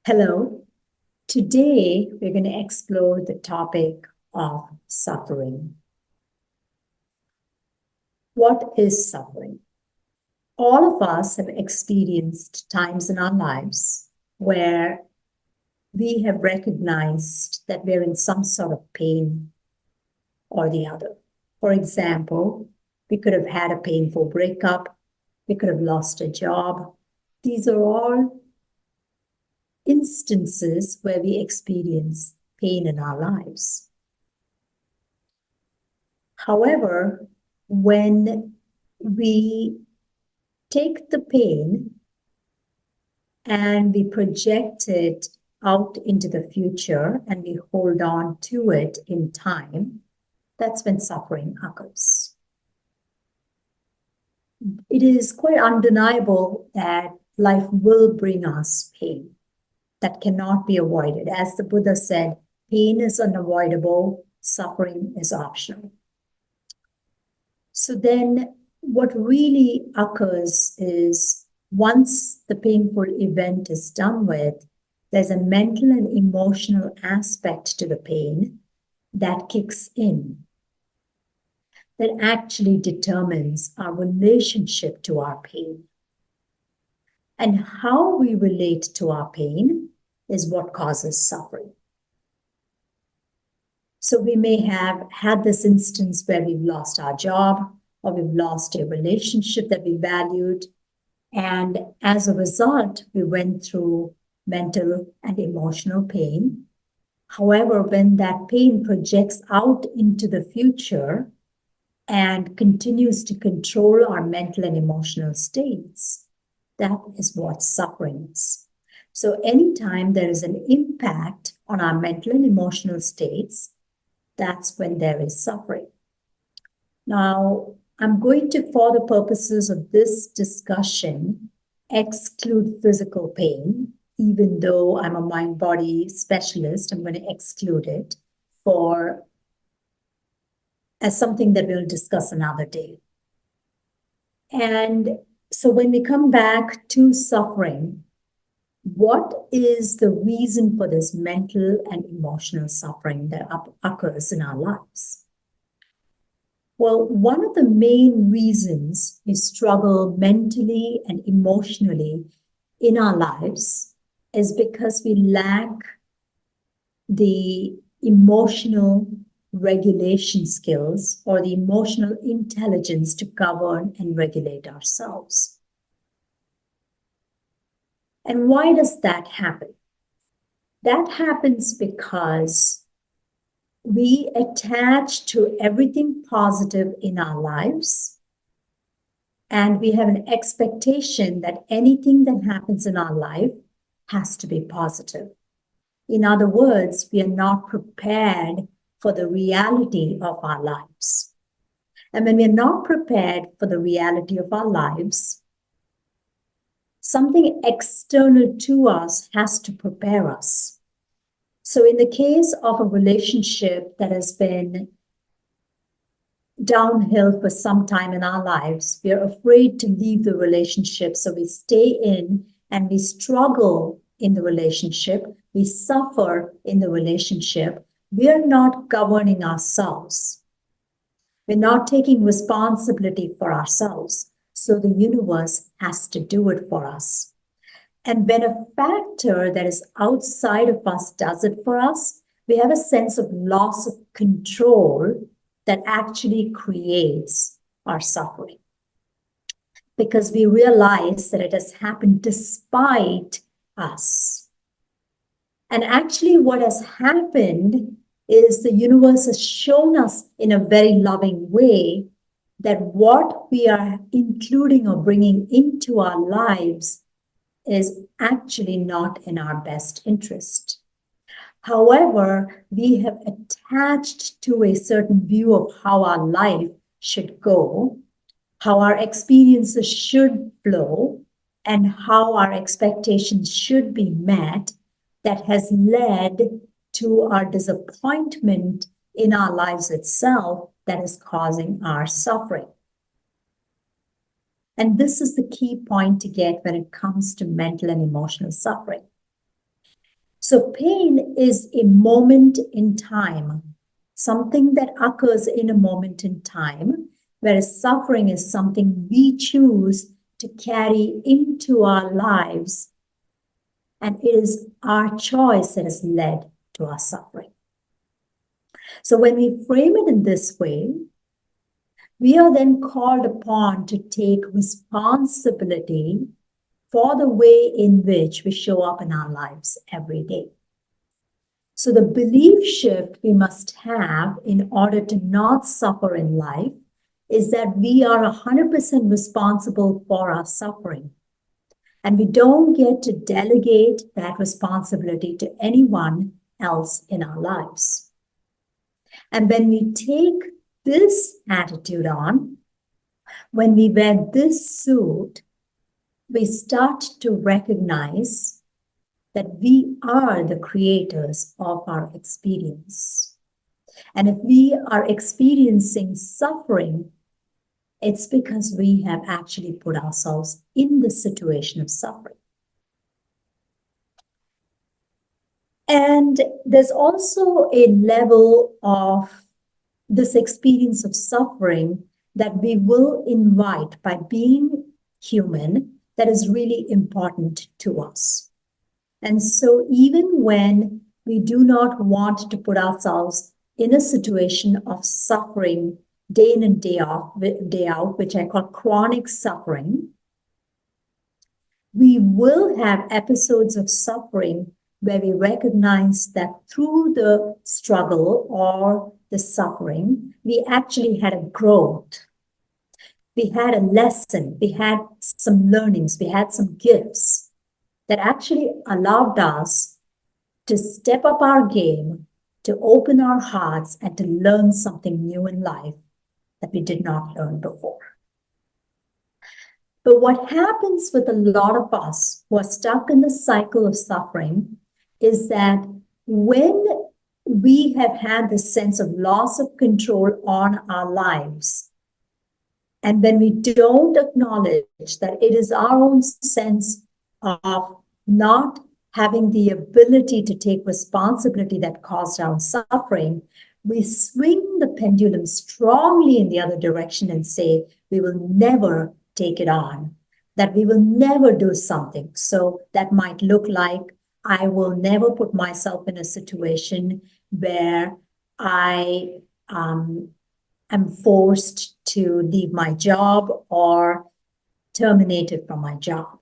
Hello. Today, we're going to explore the topic of suffering. What is suffering? All of us have experienced times in our lives where we have recognized that we're in some sort of pain or the other. For example, we could have had a painful breakup. We could have lost a job. These are all instances where we experience pain in our lives. However, when we take the pain and we project it out into the future and we hold on to it in time, that's when suffering occurs. It is quite undeniable that life will bring us pain. That cannot be avoided. As the Buddha said, pain is unavoidable, suffering is optional. So then what really occurs is once the painful event is done with, there's a mental and emotional aspect to the pain that kicks in, that actually determines our relationship to our pain. And how we relate to our pain is what causes suffering. So we may have had this instance where we've lost our job or we've lost a relationship that we valued. And as a result, we went through mental and emotional pain. However, when that pain projects out into the future and continues to control our mental and emotional states, that is what suffering is. So anytime there is an impact on our mental and emotional states, that's when there is suffering. Now, I'm going to, for the purposes of this discussion, exclude physical pain. Even though I'm a mind-body specialist, I'm going to exclude it as something that we'll discuss another day. And so when we come back to suffering, what is the reason for this mental and emotional suffering that occurs in our lives? Well, one of the main reasons we struggle mentally and emotionally in our lives is because we lack the emotional regulation skills or the emotional intelligence to govern and regulate ourselves. And why does that happen? That happens because we attach to everything positive in our lives, and we have an expectation that anything that happens in our life has to be positive. In other words, we are not prepared for the reality of our lives. And when we are not prepared for the reality of our lives, something external to us has to prepare us. So in the case of a relationship that has been downhill for some time in our lives, we are afraid to leave the relationship. So we stay in and we struggle in the relationship. We suffer in the relationship. We are not governing ourselves. We're not taking responsibility for ourselves. So the universe has to do it for us. And when a factor that is outside of us does it for us, we have a sense of loss of control that actually creates our suffering. Because we realize that it has happened despite us. And actually what has happened is the universe has shown us in a very loving way that what we are including or bringing into our lives is actually not in our best interest. However, we have attached to a certain view of how our life should go, how our experiences should flow, and how our expectations should be met, that has led to our disappointment in our lives itself that is causing our suffering. And this is the key point to get when it comes to mental and emotional suffering. So pain is a moment in time, something that occurs in a moment in time, whereas suffering is something we choose to carry into our lives, and it is our choice that has led to our suffering. So when we frame it in this way, we are then called upon to take responsibility for the way in which we show up in our lives every day. So the belief shift we must have in order to not suffer in life is that we are 100% responsible for our suffering. And we don't get to delegate that responsibility to anyone else in our lives. And when we take this attitude on, when we wear this suit, we start to recognize that we are the creators of our experience. And if we are experiencing suffering, it's because we have actually put ourselves in the situation of suffering. And there's also a level of this experience of suffering that we will invite by being human that is really important to us. And so even when we do not want to put ourselves in a situation of suffering day in and day out, which I call chronic suffering, we will have episodes of suffering where we recognize that through the struggle or the suffering, we actually had a growth. We had a lesson, we had some learnings, we had some gifts that actually allowed us to step up our game, to open our hearts, and to learn something new in life that we did not learn before. But what happens with a lot of us who are stuck in the cycle of suffering is that when we have had this sense of loss of control on our lives, and when we don't acknowledge that it is our own sense of not having the ability to take responsibility that caused our suffering, we swing the pendulum strongly in the other direction and say, we will never take it on, that we will never do something. So that might look like, I will never put myself in a situation where I am forced to leave my job or terminated from my job.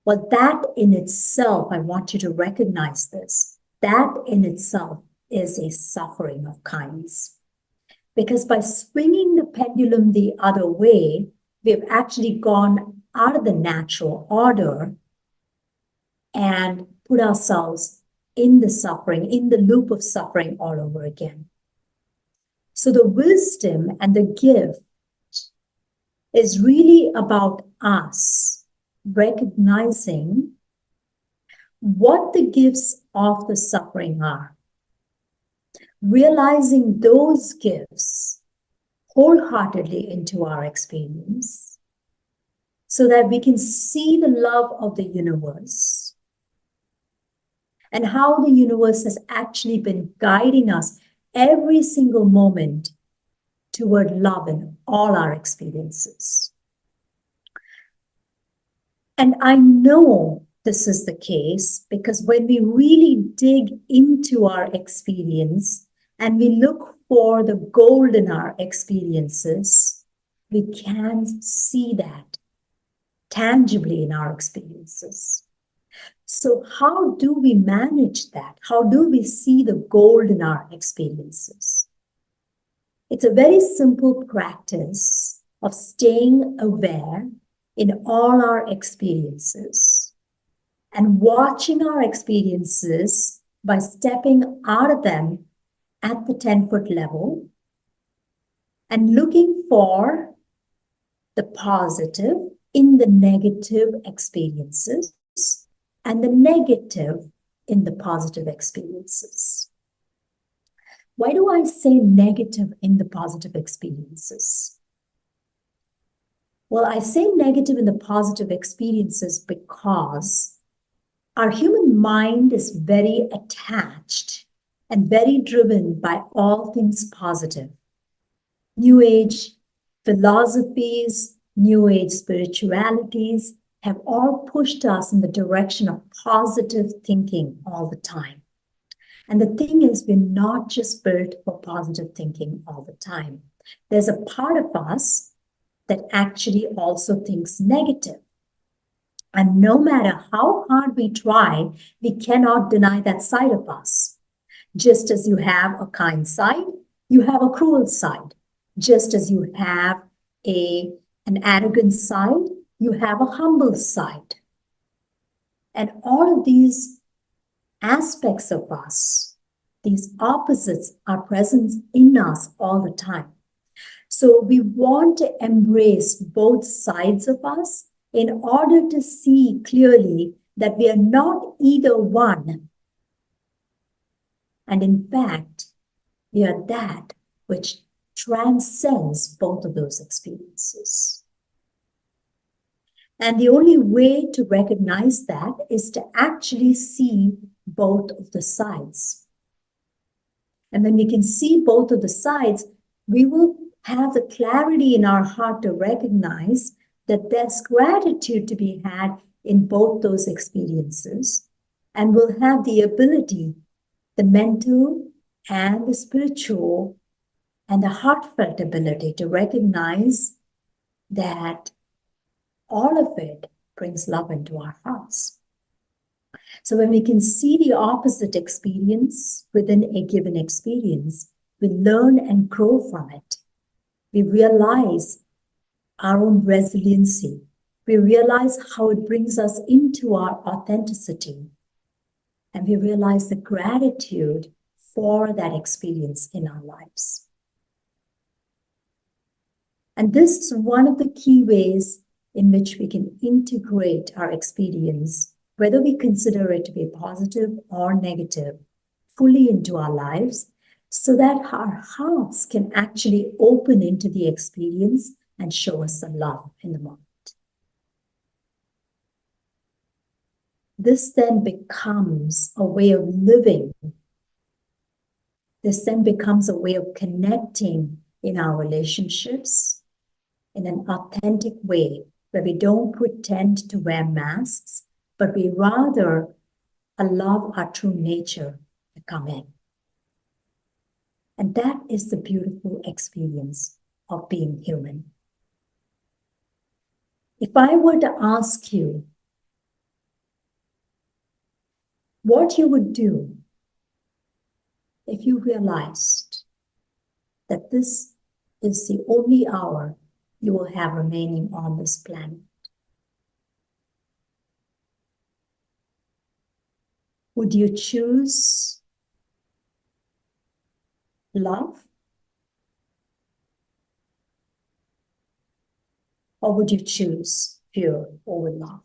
Well, that in itself, I want you to recognize this, that in itself is a suffering of kinds. Because by swinging the pendulum the other way, we have actually gone out of the natural order and put ourselves in the suffering, in the loop of suffering all over again. So the wisdom and the gift is really about us recognizing what the gifts of the suffering are, realizing those gifts wholeheartedly into our experience so that we can see the love of the universe and how the universe has actually been guiding us every single moment toward love in all our experiences. And I know this is the case because when we really dig into our experience and we look for the gold in our experiences, we can see that tangibly in our experiences. So how do we manage that? How do we see the gold in our experiences? It's a very simple practice of staying aware in all our experiences and watching our experiences by stepping out of them at the 10-foot level and looking for the positive in the negative experiences and the negative in the positive experiences. Why do I say negative in the positive experiences? Well, I say negative in the positive experiences because Our human mind is very attached and very driven by all things positive. New Age philosophies, New Age spiritualities have all pushed us in the direction of positive thinking all the time. And the thing is, we're not just built for positive thinking all the time. There's a part of us that actually also thinks negative. And no matter how hard we try, we cannot deny that side of us. Just as you have a kind side, you have a cruel side. Just as you have an arrogant side, you have a humble side. And all of these aspects of us, these opposites, are present in us all the time. So we want to embrace both sides of us in order to see clearly that we are not either one. And in fact, we are that which transcends both of those experiences. And the only way to recognize that is to actually see both of the sides. And when we can see both of the sides, we will have the clarity in our heart to recognize that there's gratitude to be had in both those experiences, and we'll have the ability, the mental and the spiritual and the heartfelt ability to recognize that all of it brings love into our hearts. So when we can see the opposite experience within a given experience, we learn and grow from it. We realize our own resiliency. We realize how it brings us into our authenticity. And we realize the gratitude for that experience in our lives. And this is one of the key ways in which we can integrate our experience, whether we consider it to be positive or negative, fully into our lives, so that our hearts can actually open into the experience and show us the love in the moment. This then becomes a way of living. This then becomes a way of connecting in our relationships in an authentic way, where we don't pretend to wear masks, but we rather allow our true nature to come in. And that is the beautiful experience of being human. If I were to ask you what you would do if you realized that this is the only hour you will have remaining on this planet, would you choose love? Or would you choose fear over love?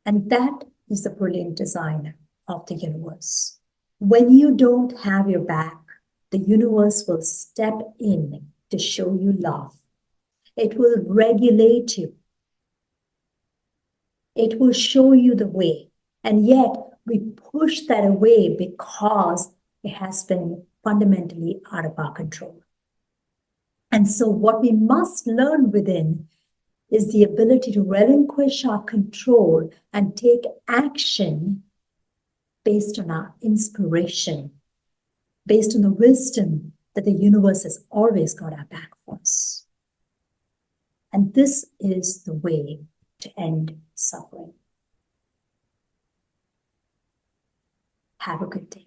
And that is the brilliant design of the universe. When you don't have your back, the universe will step in to show you love. It will regulate you. It will show you the way. And yet we push that away because it has been fundamentally out of our control. And so what we must learn within is the ability to relinquish our control and take action based on our inspiration, based on the wisdom that the universe has always got our back for us. And this is the way to end suffering. Have a good day.